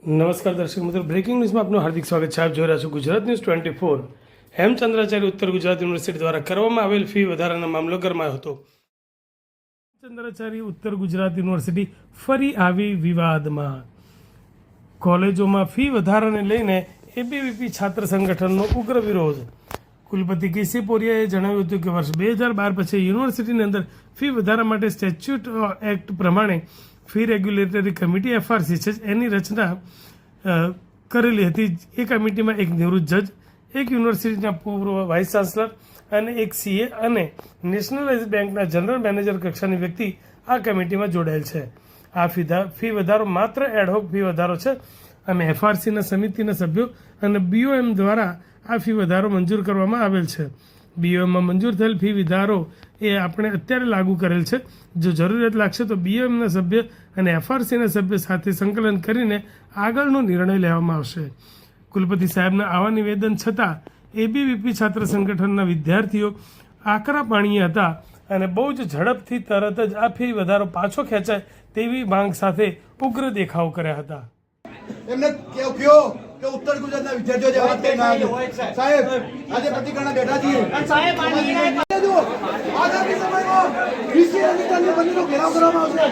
નમસ્કાર દર્શક મિત્રો, બ્રેકિંગ ન્યૂઝમાં આપનું હાર્દિક સ્વાગત છે. આપ જોઈ રહ્યા છો ગુજરાત ન્યૂઝ 24. હેમચંદ્રાચાર્ય ઉત્તર ગુજરાત યુનિવર્સિટી દ્વારા કરવામાં આવેલ ફી વધારાનો મામલો ગરમાયો હતો. હેમચંદ્રાચાર્ય ઉત્તર ગુજરાત યુનિવર્સિટી ફરી આવી વિવાદમાં. કોલેજોમાં ફી વધારાને લઈને એબીવીપી છાત્ર સંગઠનનો ઉગ્ર વિરોધ. કુલપતિ કેસી પોરિયાએ જણાવ્યું હતું કે વર્ષ 2012 પછી યુનિવર્સિટીની અંદર ફી વધારા માટે સ્ટેચ્યુટ એક્ટ પ્રમાણે ફી રેગ્યુલેટરી કમિટી એફઆરસી છે એની રચના કરેલી હતી. એ કમિટીમાં એક નિવૃત્ત જજ, એક યુનિવર્સિટીના પૂર્વ વાઇસ ચાન્સલર અને એક સીએ અને નેશનલાઇઝ બેંકના જનરલ મેનેજર કક્ષાની વ્યક્તિ આ કમિટીમાં જોડાયેલ છે. આ ફી વધારો માત્ર એડહોક ફી વધારો છે અને એફઆરસીના સમિતિના સભ્યો અને બીઓએમ દ્વારા આ ફી વધારો મંજૂર કરવામાં આવેલ છે. બીઓએમમાં મંજૂર થયેલ ફી વધારો એ આપણે અત્યારે લાગુ કરેલ છે. જો જરૂરિયાત લાગશે તો બીઓએમના સભ્ય અને એફઆરસીના સભ્ય સાથે સંકલન કરીને આગળનો નિર્ણય લેવામાં આવશે. કુલપતિ સાહેબના આવા નિવેદન છતાં એબીવીપી છાત્ર સંગઠનના વિદ્યાર્થીઓ આકરા પાણીએ હતા અને બહુ જ ઝડપથી તરત જ આ ફી વધારો પાછો ખેંચાય તેવી માંગ સાથે ઉગ્ર દેખાવ કર્યા હતા. એમને કયો કે ઉત્તર ગુજરાતના વિદ્યાર્થીઓ જે વાત કરી ના સાહેબ આજે પ્રતિકરણના બેઠા છીએ સાહેબ આગામી સમયમાં વીસી અધિકારીઓ બંનેનો ઘેરાવ કરવામાં આવશે.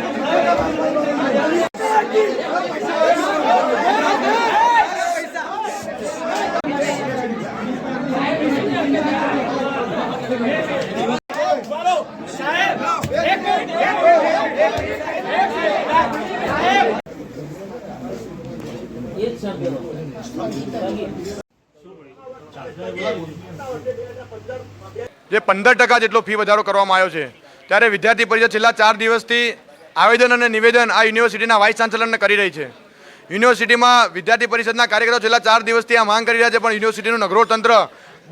જે 15% જેટલો ફી વધારો કરવામાં આવ્યો છે, ત્યારે વિદ્યાર્થી પરિષદ છેલ્લા 4 દિવસથી આવેદન અને નિવેદન આ યુનિવર્સિટીના વાઇસ ચાન્સલરને કરી રહી છે. યુનિવર્સિટીમાં વિદ્યાર્થી પરિષદના કાર્યકરો છેલ્લા 4 દિવસથી આ માંગ કરી રહ્યા છે, પણ યુનિવર્સિટીનું નગરો તંત્ર,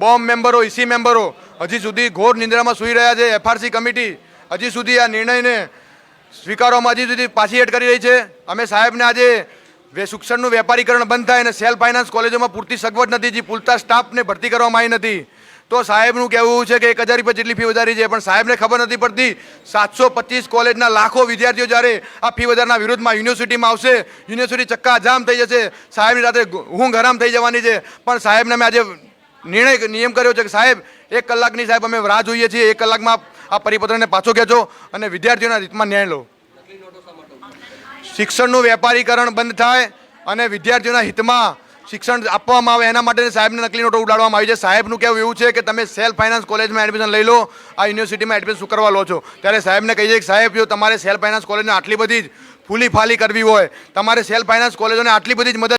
બોમ્બ મેમ્બરો, ઈસી મેમ્બરો હજી સુધી ઘોર નિંદ્રામાં સૂઈ રહ્યા છે. એફઆરસી કમિટી હજી સુધી આ નિર્ણયને સ્વીકારવામાં હજી સુધી પાછી હેઠ કરી રહી છે. અમે સાહેબને આજે શિક્ષણનું વેપારીકરણ બંધ થાય અને સેલ્ફ ફાઇનાન્સ કોલેજોમાં પૂરતી સગવડ નથી, જે પૂરતા સ્ટાફને ભરતી કરવામાં આવી નથી, તો સાહેબનું કહેવું છે કે 1000 રૂપિયા જેટલી ફી વધારી છે, પણ સાહેબને ખબર નથી પડતી 725 કોલેજના લાખો વિદ્યાર્થીઓ જ્યારે આ ફી વધારાના વિરોધમાં યુનિવર્સિટીમાં આવશે, યુનિવર્સિટી ચક્કાજામ થઈ જશે, સાહેબની રાત્રે ઊંઘ હરામ થઈ જવાની છે. પણ સાહેબને અમે આજે નિયમ કર્યો છે કે સાહેબ 1 કલાકની સાહેબ અમે રાહ જોઈએ છીએ, 1 કલાકમાં આ પરિપત્રને પાછો ખેંચો અને વિદ્યાર્થીઓના હિતમાં ન્યાય લો. શિક્ષણનું વેપારીકરણ બંધ થાય અને વિદ્યાર્થીઓના હિતમાં શિક્ષણ આપવામાં આવે, એના માટે સાહેબને નકલી નોટો ઉડાડવામાં આવી છે. સાહેબનું કહેવું એવું છે કે તમે સેલ્ફ ફાઇનાન્સ કોલેજમાં એડમિશન લઈ લો, આ યુનિવર્સિટીમાં એડમિશન શું કરવા લો છો? ત્યારે સાહેબને કહીએ કે સાહેબ, જો તમારે સેલ્ફ ફાઇનાન્સ કોલેજને આટલી બધી જ ફૂલી ફાલી કરવી હોય, તમારે સેલ્ફ ફાઇનાન્સ કોલેજોને આટલી બધી જ મદદ